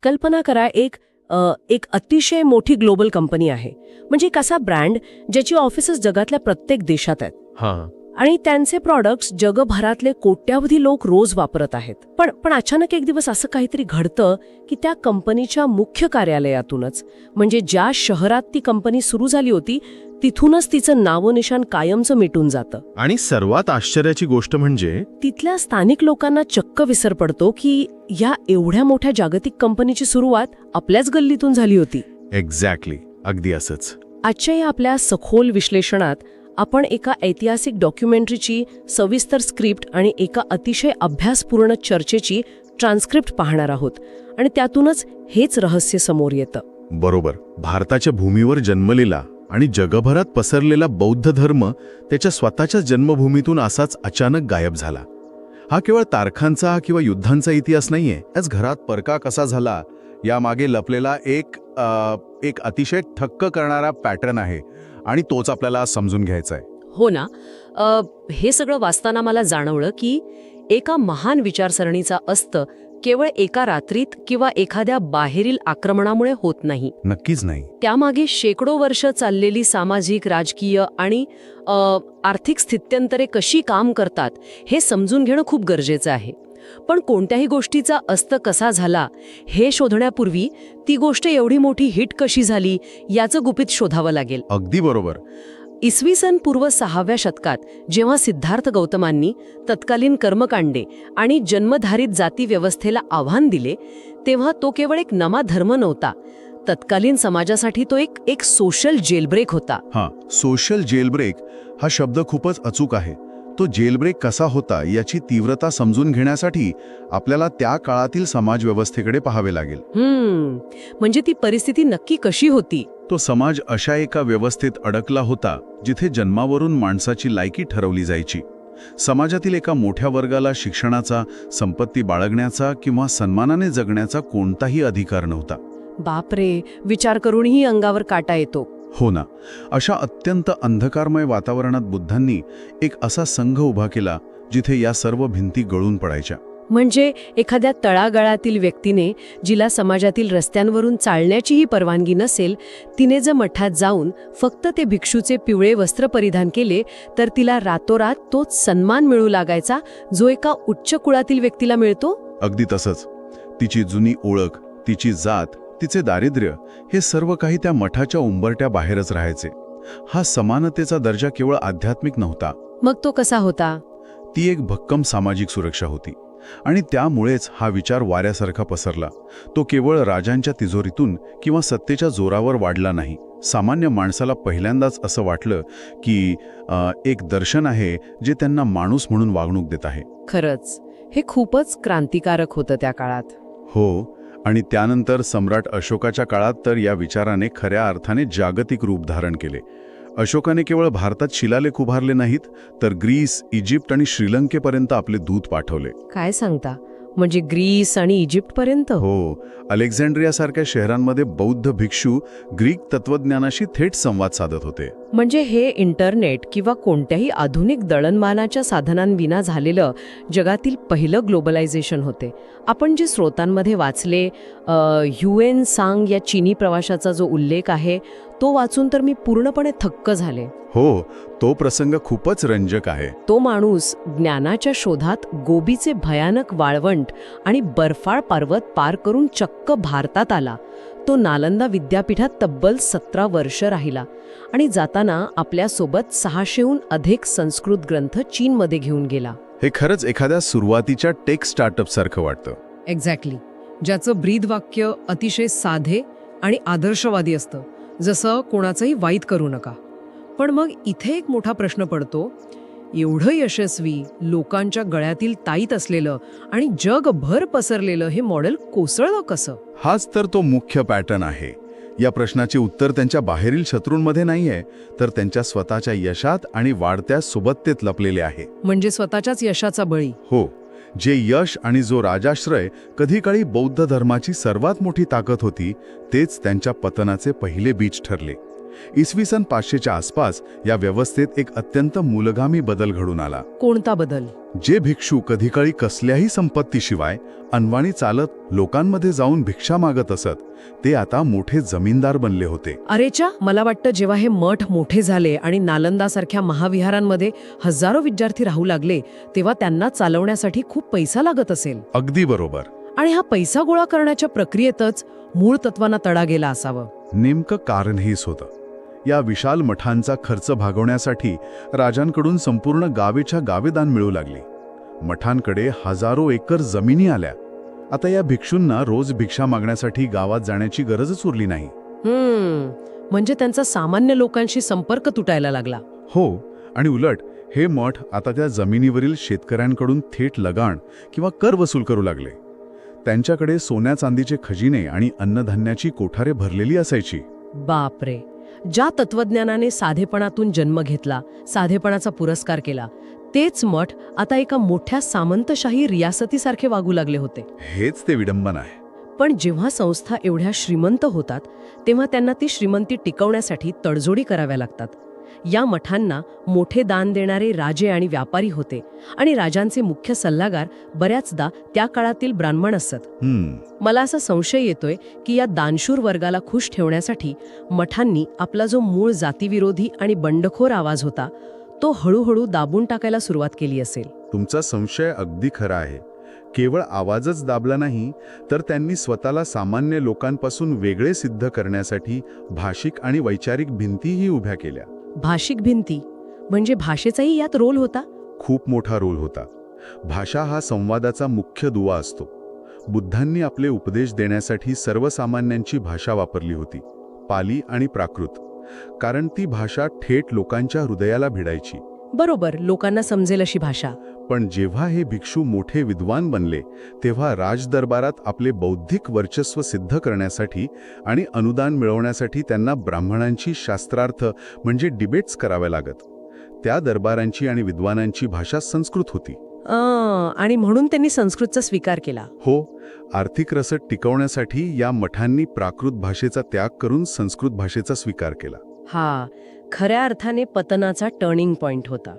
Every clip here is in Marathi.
कल्पना करा एक अतिशय मोठी ग्लोबल कंपनी आहे, म्हणजे एक असा ब्रँड ज्याची ऑफिसेस जगातल्या प्रत्येक देशात आहेत हां. आणि त्यांचे प्रॉडक्ट्स जगभरातले कोट्यावधी लोक रोज वापरत आहेत. पण अचानक एक दिवस असं काहीतरी घडतं की त्या कंपनीच्या मुख्य कार्यालयातूनच, म्हणजे ज्या शहरात ती कंपनी सुरू झाली होती तिथूनच तिचं नावनिशाण कायमचं मिटून जातं. आणि सर्वात आश्चर्याची गोष्ट म्हणजे तिथल्या स्थानिक लोकांना चक्क विसर पडतो की या एवढ्या मोठ्या जागतिक कंपनीची सुरुवात आपल्याच गल्लीतून झाली होती. एक्झॅक्टली, अगदी असंच. आजच्या या आपल्या सखोल विश्लेषणात आपण एका ऐतिहासिक डॉक्युमेंटरीची सविस्तर स्क्रिप्ट आणि एका अतिशय अभ्यासपूर्ण चर्चेची ट्रान्स्क्रिप्ट पाहणार आहोत आणि त्यातूनच हेच रहस्य समोर येतं. बरोबर. भारताच्या भूमीवर जन्मलेला आणि जगभरात पसरलेला बौद्ध धर्म त्याच्या स्वतःच्या जन्मभूमीतून असाच अचानक गायब झाला. हा केवळ तारखांचा किंवा युद्धांचा इतिहास नाहीये. याच घरात परका कसा झाला यामागे लपलेला एक अतिशय थक्क करणारा पॅटर्न आहे आणि तोच आपल्याला समजून घ्यायचा आहे. हो ना. हे सगळं वाचताना मला जाणवलं की एका महान विचारसरणीचा अस्त केवळ एका रात्रीत किंवा एखाद्या बाहेरील आक्रमणामुळे होत नाही. नक्कीच नाही. त्यामागे शेकडो वर्ष चाललेली सामाजिक, राजकीय आणि आर्थिक स्थित्यंतरे कशी काम करतात हे समजून घेणं खूप गरजेचं आहे. पण कोणत्याही गोष्टीचा अस्त कसा झाला हे शोधण्यापूर्वी ती गोष्ट एवढी मोठी हिट कशी झाली याचं गुपित शोधावं लागेल. अगदी बरोबर. इसवी सन पूर्व 6व्या शतकात जेव्हा सिद्धार्थ गौतमांनी तत्कालीन कर्मकांडे आणि जन्मधारित जाती व्यवस्थेला आव्हान दिले, तेव्हा तो केवळ एक नवा धर्म नव्हता. तत्कालीन समाजासाठी तो एक सोशल जेलब्रेक होता. हां, सोशल जेलब्रेक हा शब्द खूपच अचूक आहे. तो जेलब्रेक कसा होता याची तीव्रता समजून घेण्यासाठी आपल्याला त्या काळातील समाजव्यवस्थेकडे पाहावे लागेल. म्हणजे ती परिस्थिती नक्की कशी होती? तो समाज अशा एका व्यवस्थेत अडकला होता जिथे जन्मावरून माणसाची लायकी ठरवली जायची. समाजातील एका मोठ्या वर्गाला शिक्षणाचा, संपत्ती बाळगण्याचा किंवा सन्मानाने जगण्याचा कोणताही अधिकार नव्हता. बापरे, विचार करूनही अंगावर काटा येतो. हो ना. अशा अत्यंत अंधकारमय वातावरणात बुद्धांनी एक असा संघ उभा केला जिथे या सर्व भिंती गळून पडायच्या. म्हणजे एखाद्या तळागाळातील व्यक्तीने, जिला समाजातील रस्त्यांवरून चालण्याचीही परवानगी नसेल, तिने जर मठात जाऊन फक्त ते भिक्षूचे पिवळे वस्त्र परिधान केले तर तिला रातोरात तोच सन्मान मिळू लागायचा जो एका उच्च कुळातील व्यक्तीला मिळतो. अगदी तसंच. तिची जुनी ओळख, तिची जात, तिचे दारिद्र्य हे सर्व काही त्या मठाच्या उंबरट्या बाहेरच राहायचे. हा समानतेचा दर्जा केवळ आध्यात्मिक नव्हता. मग तो कसा होता? ती एक भक्कम सामाजिक सुरक्षा होती आणि त्यामुळेच हा विचार वाऱ्यासारखा पसरला. तो केवळ राजांच्या तिजोरीतून किंवा सत्तेच्या जोरावर वाढला नाही. सामान्य माणसाला पहिल्यांदाच असं वाटलं की एक दर्शन आहे जे त्यांना माणूस म्हणून वागणूक देत आहे. खरंच हे खूपच क्रांतिकारक होतं त्या काळात. हो. आणि त्यानंतर सम्राट अशोकाच्या काळात तर या विचाराने खऱ्या अर्थाने जागतिक रूप धारण केले. अशोकाने केवळ भारतात शिलालेख उभारले नाहीत, तर ग्रीस, इजिप्त आणि श्रीलंकेपर्यंत आपले दूत पाठवले. काय सांगता? म्हणजे ग्रीस आणि इजिप्तपर्यंत? हो. अलेक्झांड्रियासारख्या शहरांमध्ये बौद्ध भिक्षू ग्रीक तत्वज्ञानाशी थेट संवाद साधत होते. म्हणजे हे इंटरनेट किंवा कोणत्याही आधुनिक दळणवळणाच्या साधनांविना झालेलं जगातील पहिलं ग्लोबलायझेशन होते. आपण जे स्रोतांमध्ये वाचले, ह्युएन सांग या चीनी प्रवाशाचा जो उल्लेख आहे तो वाचून तर मी पूर्णपणे थक्क झाले. हो, तो प्रसंग खूपच रंजक आहे. तो माणूस ज्ञानाच्या शोधात गोबीचे भयानक वाळवंट आणि बर्फाळ पर्वत पार करून चक्क भारतात आला. तो नालंदा विद्यापीठात तब्बल 17 वर्ष राहिला आणि जाताना आपल्यासोबत 600हून अधिक संस्कृत ग्रंथ चीनमध्ये घेऊन गेला. हे खरंच एखाद्या सुरुवातीच्या टेक स्टार्टअप सारखं वाटतं. एक्झॅक्टली. ज्याचं ब्रीदवाक्य अतिशय साधे आणि आदर्शवादी असतं, जसं कोणाचंही वाईट करू नका. पण मग इथे एक मोठा प्रश्न पडतो, एवढं यशस्वी, लोकांच्या गळ्यातील ताईत असलेलं आणि जगभर पसरलेलं हे मॉडेल कोसळलं कसं? हाच तर तो मुख्य पॅटर्न आहे. या प्रश्नाचे उत्तर त्यांच्या बाहेरील शत्रूंमध्ये नाहीये, तर त्यांच्या स्वतःच्या यशात आणि वाढत्या सुबत्तेत लपलेले आहे. म्हणजे स्वतःच्याच यशाचा बळी. हो. जे यश आणि जो राजाश्रय कधी काळी बौद्ध धर्माची सर्वात मोठी ताकद होती, तेच त्यांच्या पतनाचे पहिले बीज ठरले. इसवी सन 500च्या आसपास या व्यवस्थेत एक अत्यंत मूलगामी बदल घडून आला. कोणता बदल? जे भिक्षू कधीकाळी कसल्याही संपत्तीशिवाय अनवाणी चालत लोकांमध्ये जाऊन भिक्षा मागत असत, ते आता मोठे जमीनदार बनले होते. अरेच्या, मला वाटतं जेव्हा हे मठ मोठे झाले आणि नालंदासारख्या महाविहारांमध्ये हजारो विद्यार्थी राहू लागले, तेव्हा त्यांना चालवण्यासाठी खूप पैसा लागत असेल. अगदी बरोबर. आणि हा पैसा गोळा करण्याच्या प्रक्रियेतच मूळ तत्वांना तडा गेला असावं. नेमकं कारण हेच होतं. या विशाल मठांचा खर्च भागवण्यासाठी राजांकडून संपूर्ण गावेच्या गावे दान मिळू लागली. मठांकडे हजारो एकर जमिनी आल्या. आता या भिक्षूंना रोज भिक्षा मागण्यासाठी गावात जाण्याची गरजच उरली नाही. म्हणजे त्यांचा सामान्य लोकांशी संपर्क तुटायला लागला. हो, आणि उलट हे मठ आता त्या जमिनीवरील शेतकऱ्यांकडून थेट लगान किंवा कर वसूल करू लागले. त्यांच्याकडे सोन्या चांदीचे खजिने आणि अन्नधान्याची कोठारे भरलेली असायची. बापरे. ज्या तत्वज्ञानाने साधेपणातून जन्म घेतला, साधेपणाचा पुरस्कार केला, तेच मठ आता एका मोठ्या सामंतशाही रियासतीसारखे वागू लागले होते. हेच ते विडंबन आहे. पण जेव्हा संस्था एवढ्या श्रीमंत होतात, तेव्हा त्यांना ती श्रीमंती टिकवण्यासाठी तडजोडी कराव्या लागतात. या मठांना मोठे दान देणारे राजे आणि व्यापारी होते, आणि राजांचे मुख्य सल्लागार बऱ्याचदा त्या काळातील ब्राह्मण असत. मला असा संशय येतोय की या दानशूर वर्गाला खुश ठेवण्यासाठी मठांनी आपला जो मूळ जातीविरोधी आणि बंडखोर आवाज होता, तो हळूहळू दाबून टाकायला सुरुवात केली असेल. तुमचा संशय अगदी खरा आहे. केवळ आवाजच दाबला नाही, तर त्यांनी स्वतःला सामान्य लोकांपासून वेगळे सिद्ध करण्यासाठी भाषिक आणि वैचारिक भिंतीही उभ्या केल्या. भाषिक भिंती म्हणजे भाषेचाही यात रोल होता? खूप मोठा रोल होता. भाषा हा संवादाचा मुख्य दुवा असतो. बुद्धांनी आपले उपदेश देण्यासाठी सर्वसामान्यांची भाषा वापरली होती, पाली आणि प्राकृत, कारण ती भाषा थेट लोकांच्या हृदयाला भिडायची. बरोबर, लोकांना समजेल अशी भाषा. पण जेव्हा हे भिक्षू मोठे विद्वान बनले, तेव्हा राजदरबारात आपले बौद्धिक वर्चस्व सिद्ध करण्यासाठी आणि अनुदान मिळवण्यासाठी त्यांना ब्राह्मणांची शास्त्रार्थ म्हणजे डिबेट्स कराव्या लागत. त्या दरबारांची आणि विद्वानांची भाषा संस्कृत होती. आणि म्हणून त्यांनी संस्कृतचा स्वीकार केला. हो, आर्थिक रसद टिकवण्यासाठी या मठांनी प्राकृत भाषेचा त्याग करून संस्कृत भाषेचा स्वीकार केला. हा खऱ्या अर्थाने पतनाचा टर्निंग पॉइंट होता.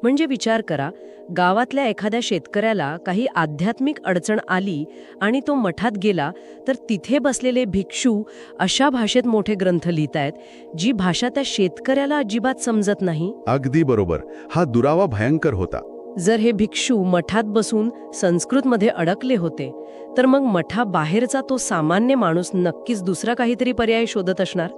म्हणजे विचार करा, गावातल्या एखाद्या शेतकऱ्याला काही आध्यात्मिक अडचण आली आणि तो मठात गेला, तर तिथे बसलेले भिक्षू अशा भाषेत मोठे ग्रंथ लिहितायत, जी भाषा त्या शेतकऱ्याला अजिबात समजत नाही. अगदी बरोबर. हा दुरावा भयंकर होता. जर हे भिक्षू मठात बसून संस्कृतमध्ये अडकले होते, तर मग मठाबाहेरचा तो सामान्य माणूस नक्कीच दुसरा काहीतरी पर्याय शोधत असणार,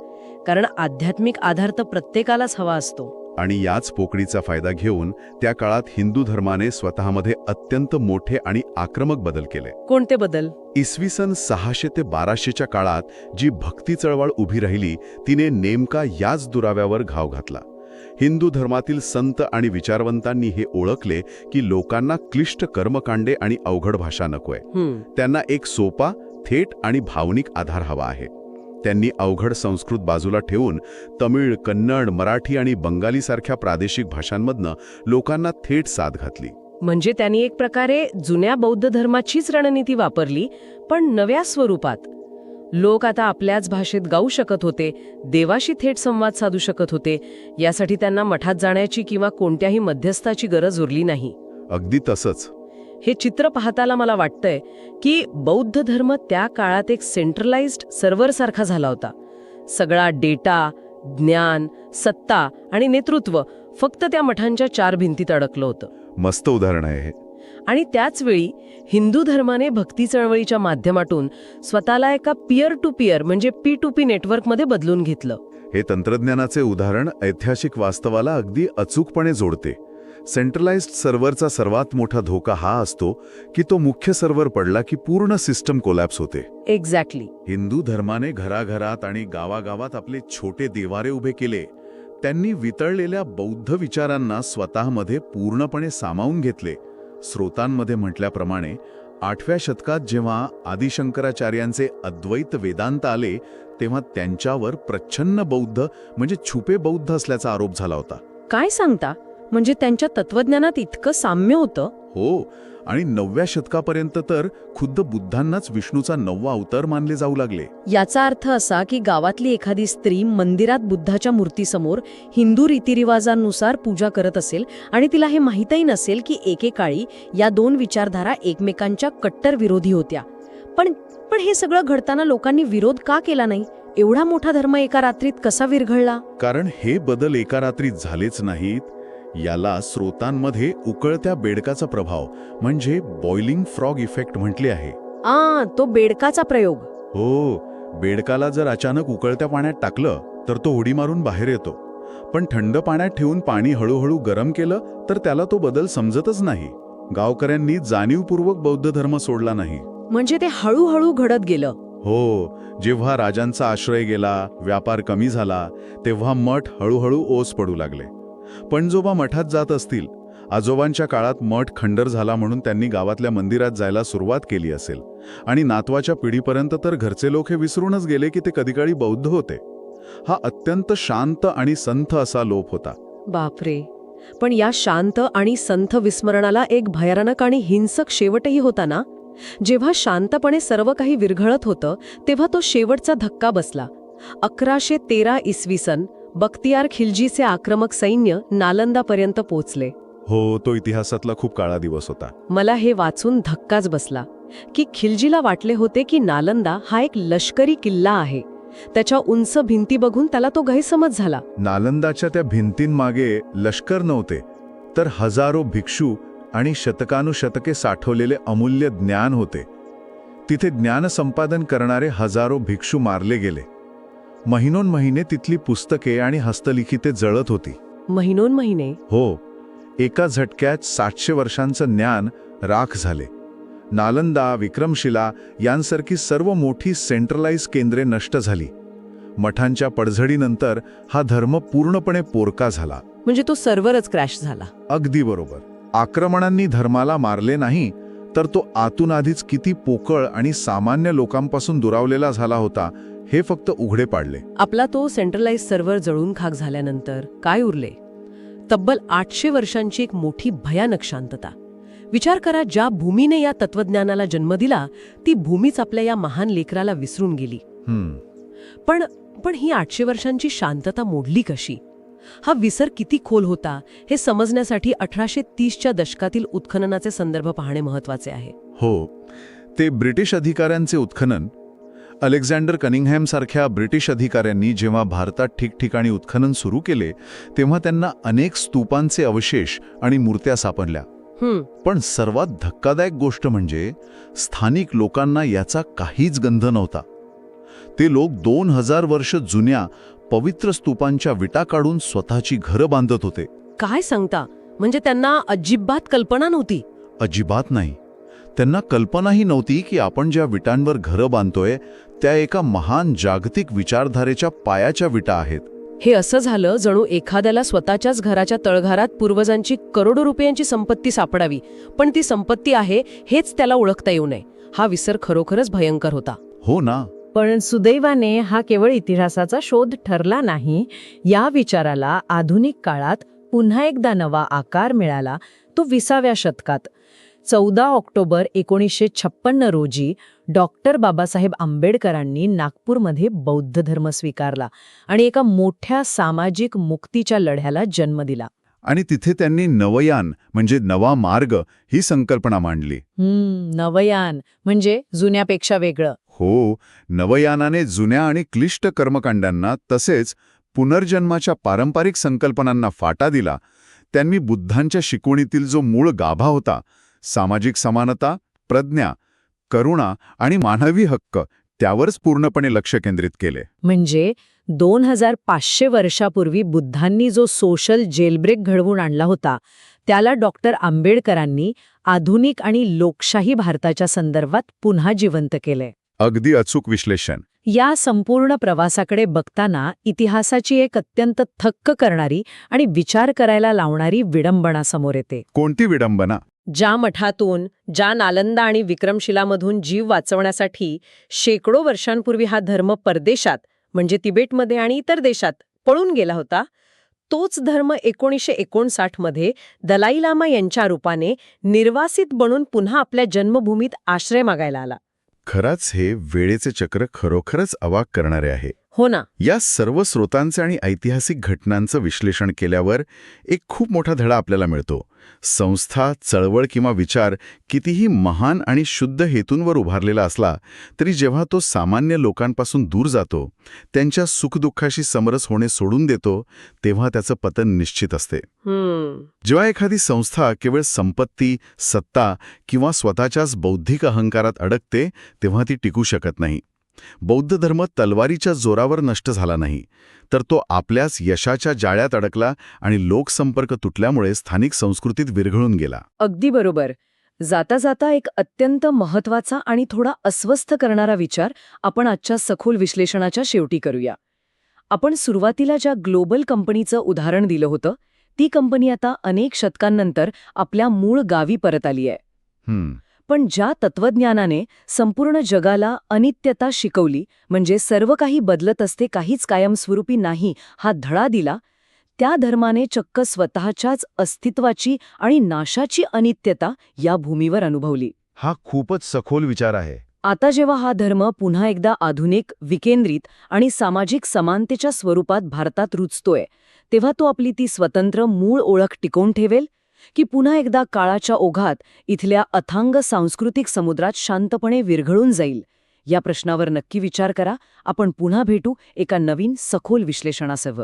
कारण आध्यात्मिक आधार तर प्रत्येकालाच हवा असतो. आणि याच पोकळीचा फायदा घेऊन त्या काळात हिंदू धर्माने स्वतःमध्ये अत्यंत मोठे आणि आक्रमक बदल केले. कोणते बदल? इसवी सन 600 ते 1200च्या काळात जी भक्ती चळवळ उभी राहिली, तिने नेमका याच दुराव्यावर घाव घातला. हिंदू धर्मातील संत आणि विचारवंतांनी हे ओळखले की लोकांना क्लिष्ट कर्मकांडे आणि अवघड भाषा नकोय. त्यांना एक सोपा, थेट आणि भावनिक आधार हवा आहे. त्यांनी अवघड संस्कृत बाजूला ठेवून तमिळ, कन्नड, मराठी आणि बंगाली सारख्या प्रादेशिक भाषांमधनं लोकांना थेट साद घातली. म्हणजे त्यांनी एक प्रकारे जुन्या बौद्ध धर्माचीच रणनीती वापरली, पण नव्या स्वरूपात. लोक आता आपल्याच भाषेत गाऊ शकत होते, देवाशी थेट संवाद साधू शकत होते. यासाठी त्यांना मठात जाण्याची किंवा कोणत्याही मध्यस्थाची गरज उरली नाही. अगदी तसंच. हे चित्र पाहताना मला वाटतंय की बौद्ध धर्म त्या काळात एक सेंट्रलाइज्ड सर्व्हरसारखा झाला होता. सगळा डेटा, ज्ञान, सत्ता आणि नेतृत्व फक्त त्या मठांच्या 4 भिंतीत अडकलं होतं. मस्त उदाहरण आहे हे. आणि त्याचवेळी हिंदू धर्माने भक्ती चळवळीच्या माध्यमातून स्वतःला एका पीअर टू पीअर म्हणजे P2P नेटवर्कमध्ये बदलून घेतलं. हे तंत्रज्ञानाचे उदाहरण ऐतिहासिक वास्तवाला अगदी अचूकपणे जोडते. सेंट्रलाइज्ड सर्व्हरचा सर्वात मोठा धोका हा असतो की तो मुख्य सर्व्हर पडला की पूर्ण सिस्टम कोलॅप्स होते. एक्झॅक्टली. हिंदू धर्माने घराघरात आणि गावागावात आपले छोटे देवारे उभे केले. त्यांनी वितळलेल्या बौद्ध विचारांना स्वतःमध्ये पूर्णपणे सामावून घेतले. स्रोतांमध्ये म्हटल्याप्रमाणे 8व्या शतकात जेव्हा आदिशंकराचार्यांचे अद्वैत वेदांत आले, तेव्हा त्यांच्यावर प्रच्छन्न बौद्ध म्हणजे छुपे बौद्ध असल्याचा आरोप झाला होता. काय सांगता? म्हणजे त्यांच्या तत्वज्ञानात इतकं साम्य होतं? हो, आणि 9व्या शतकापर्यंत तर खुद्द बुद्धांनाच विष्णूचा 9वा अवतार मानले जाऊ लागले. याचा अर्थ असा की गावातली एखादी स्त्री मंदिरात बुद्धाच्या मूर्तीसमोर हिंदू रीतिरिवाजांनुसार पूजा करत असेल आणि तिला हे माहीतही नसेल की एकेकाळी या दोन विचारधारा एकमेकांच्या कट्टर विरोधी होत्या. पण पण हे सगळं घडताना लोकांनी विरोध का केला नाही? एवढा मोठा धर्म एका रात्रीत कसा विरघळला? कारण हे बदल एका रात्रीत झालेच नाहीत. याला स्रोतांमध्ये उकळत्या बेडकाचा प्रभाव म्हणजे बॉइलिंग फ्रॉग इफेक्ट म्हटले आहे. तो बेडकाचा प्रयोग. हो, बेडकाला जर अचानक उकळत्या पाण्यात टाकलं तर तो उडी मारून बाहेर येतो. पण थंड पाण्यात ठेवून पाणी हळूहळू गरम केलं तर त्याला तो बदल समजतच नाही. गावकऱ्यांनी जाणीवपूर्वक बौद्ध धर्म सोडला नाही. म्हणजे ते हळूहळू घडत गेलं. हो, जेव्हा राजांचा आश्रय गेला, व्यापार कमी झाला, तेव्हा मठ हळूहळू ओस पडू लागले. पणजोबा मठात जात असतील, आजोबांच्या काळात मठ खंडर झाला म्हणून त्यांनी गावातल्या मंदिरात जायला सुरुवात केली असेल, आणि नातवाच्या पिढीपर्यंत तर घरचे लोक हे विसरूनच गेले की ते कधीकाळी बौद्ध होते. हा अत्यंत शांत आणि संथ असा लोप होता. बापरे. पण या शांत आणि संथ विस्मरणाला एक भयानक आणि हिंसक शेवटही होता ना? जेव्हा शांतपणे सर्व काही विरघळत होतं तेव्हा तो शेवटचा धक्का बसला. 1113 इसवी सन बख्तियार खिल्जीचे आक्रमक सैन्य नालंदापर्यंत पोचले. हो, तो इतिहासातला खूप काळा दिवस होता. मला हे वाचून धक्काच बसला की खिल्जीला वाटले होते की नालंदा हा एक लष्करी किल्ला आहे. त्याच्या उंच भिंती बघून त्याला तो गैरसमज झाला. नालंदाच्या त्या भिंतींमागे लष्कर नव्हते, तर हजारो भिक्षू आणि शतकानुशतके साठवलेले अमूल्य ज्ञान होते. तिथे ज्ञान संपादन करणारे हजारो भिक्षू मारले गेले. महिनोन्महिने तिथली पुस्तके आणि हस्तलिखिते जळत होती. महिनोन्महिने? हो, एका झटक्यात 700 वर्षांचं ज्ञान राख झाले. नालंदा, विक्रमशिला यांसारखी सर्व मोठी सेंट्रलाइज केंद्रे नष्ट झाली. मठांच्या पडझडीनंतर हा धर्म पूर्णपणे पोरका झाला. म्हणजे तो सर्व्हरच क्रॅश झाला. अगदी बरोबर. आक्रमणांनी धर्माला मारले नाही, तर तो आतून आधीच किती पोकळ आणि सामान्य लोकांपासून दुरावलेला झाला होता हे फक्त उघडे पाडले. आपला तो सेंट्रलाइज सर्व्हर जळून खाक झाल्यानंतर काय उरले? तब्बल 800 वर्षांची एक मोठी भयानक शांतता. विचार करा, ज्या भूमीने या तत्वज्ञानाला जन्म दिला ती भूमीच आपल्या या महान लेकराला विसरून गेली. पण ही 800 वर्षांची शांतता मोडली कशी? हा विसर किती खोल होता हे समजण्यासाठी 1830च्या दशकातील उत्खननाचे संदर्भ पाहणे महत्वाचे आहे. हो, ते ब्रिटिश अधिकाऱ्यांचे उत्खनन. अलेक्झांडर कनिंगहॅम सारख्या ब्रिटिश अधिकाऱ्यांनी जेव्हा भारतात ठिकठिकाणी उत्खनन सुरू केले तेव्हा त्यांना अनेक स्तूपांचे अवशेष आणि मूर्त्या सापडल्या. पण सर्वात धक्कादायक गोष्ट म्हणजे स्थानिक लोकांना याचा काहीच गंध नव्हता. ते लोक 2000 वर्ष जुन्या पवित्र स्तूपांच्या विटा काढून स्वतःची घरं बांधत होते. काय सांगता? म्हणजे त्यांना अजिबात कल्पना नव्हती? अजिबात नाही. त्यांना कल्पनाही नव्हती की आपण ज्या विटांवर घरं बांधतोय त्या एका महान जागतिक विचारधारेच्या पायाच्या विटा आहेत. हे असं झालं जणू एखाद्याला स्वतःच्याच घराच्या तळघरात पूर्वजांची करोडो रुपयांची संपत्ती सापडावी, पण ती संपत्ती आहे हेच त्याला ओळखता येऊ नये. हा विसर खरोखरच भयंकर होता. हो ना. पण सुदैवाने हा केवळ इतिहासाचा शोध ठरला नाही. या विचाराला आधुनिक काळात पुन्हा एकदा नवा आकार मिळाला, तो 20व्या शतकात. 14 ऑक्टोबर 1956 रोजी डॉक्टर बाबासाहेब आंबेडकरांनी नागपूरमध्ये बौद्ध धर्म स्वीकारला आणि एका मोठ्या सामाजिक मुक्तीच्या लढ्याला जन्म दिला. आणि तिथे त्यांनी नवयान म्हणजे नवा मार्ग ही संकल्पना मांडली. नवयान म्हणजे जुन्यापेक्षा वेगळं. हो, नवयानाने जुन्या आणि क्लिष्ट कर्मकांडांना तसेच पुनर्जन्माच्या पारंपरिक संकल्पनांना फाटा दिला. त्यांनी बुद्धांच्या शिकवणीतील जो मूळ गाभा होता, सामाजिक समानता, प्रज्ञा, करुणा आणि मानवी हक्क, त्यावरच पूर्णपणे लक्ष केंद्रित केले. म्हणजे 2500 वर्षापूर्वी बुद्धांनी जो सोशल जेलब्रेक घडवून आणला होता त्याला डॉक्टर आंबेडकरांनी आधुनिक आणि लोकशाही भारताच्या संदर्भात पुन्हा जिवंत केले. अगदी अचूक विश्लेषण. या संपूर्ण प्रवासाकडे बघताना इतिहासाची एक अत्यंत थक्क करणारी आणि विचार करायला लावणारी विडंबना समोर येते. कोणती विडंबना? ज्या मठातून, ज्या नालंदा आणि विक्रमशिलामधून जीव वाचवण्यासाठी शेकडो वर्षांपूर्वी हा धर्म परदेशात म्हणजे तिबेटमध्ये आणि इतर देशात पळून गेला होता, तोच धर्म 1959 मध्ये दलाई लामा यांच्या रूपाने निर्वासित बनून पुन्हा आपल्या जन्मभूमीत आश्रय मागायला आला. खराच हे वेळेचे चक्र खरोखरच अवाक करणारे आहे. हो ना. या सर्व स्रोतांचे आणि ऐतिहासिक घटनांचं विश्लेषण केल्यावर एक खूप मोठा धडा आपल्याला मिळतो. संस्था, चळवळ किंवा विचार कितीही महान आणि शुद्ध हेतूंवर उभारलेला असला तरी जेव्हा तो सामान्य लोकांपासून दूर जातो, त्यांच्या सुखदुःखाशी समरस होणे सोडून देतो, तेव्हा त्याचं पतन निश्चित असते. जेव्हा एखादी संस्था केवळ संपत्ती, सत्ता किंवा स्वतःच्याच बौद्धिक अहंकारात अडकते, तेव्हा ती टिकू शकत नाही. बौद्ध धर्म तलवारीच्या जोरावर नष्ट झाला नाही, तर तो आपल्याच यशाच्या जाळ्यात अडकला आणि लोकसंपर्क तुटल्यामुळे स्थानिक संस्कृतीत विरघळून गेला. अगदी बरोबर. जाता जाता एक अत्यंत महत्वाचा आणि थोडा अस्वस्थ करणारा विचार आपण आजच्या सखोल विश्लेषणाच्या शेवटी करूया. आपण सुरुवातीला ज्या ग्लोबल कंपनीचं उदाहरण दिलं होतं, ती कंपनी आता अनेक शतकांनंतर आपल्या मूळ गावी परत आली आहे. पण ज्या तत्वज्ञानाने संपूर्ण जगाला अनित्यता शिकवली, म्हणजे सर्व काही बदलत असते, काहीच कायमस्वरूपी नाही, हा धडा दिला, त्या धर्माने चक्क स्वतःच्याच अस्तित्वाची आणि नाशाची अनित्यता या भूमीवर अनुभवली. हा खूपच सखोल विचार आहे. आता जेव्हा हा धर्म पुन्हा एकदा आधुनिक, विकेंद्रित आणि सामाजिक समानतेच्या स्वरूपात भारतात रुजतोय, तेव्हा तो आपली ती स्वतंत्र मूळ ओळख टिकवून ठेवेल, की पुन्हा एकदा काळाच्या ओघात इथल्या अथांग सांस्कृतिक समुद्रात शांतपणे विरघळून जाईल? या प्रश्नावर नक्की विचार करा. आपण पुन्हा भेटू एका नवीन सखोल विश्लेषणासह.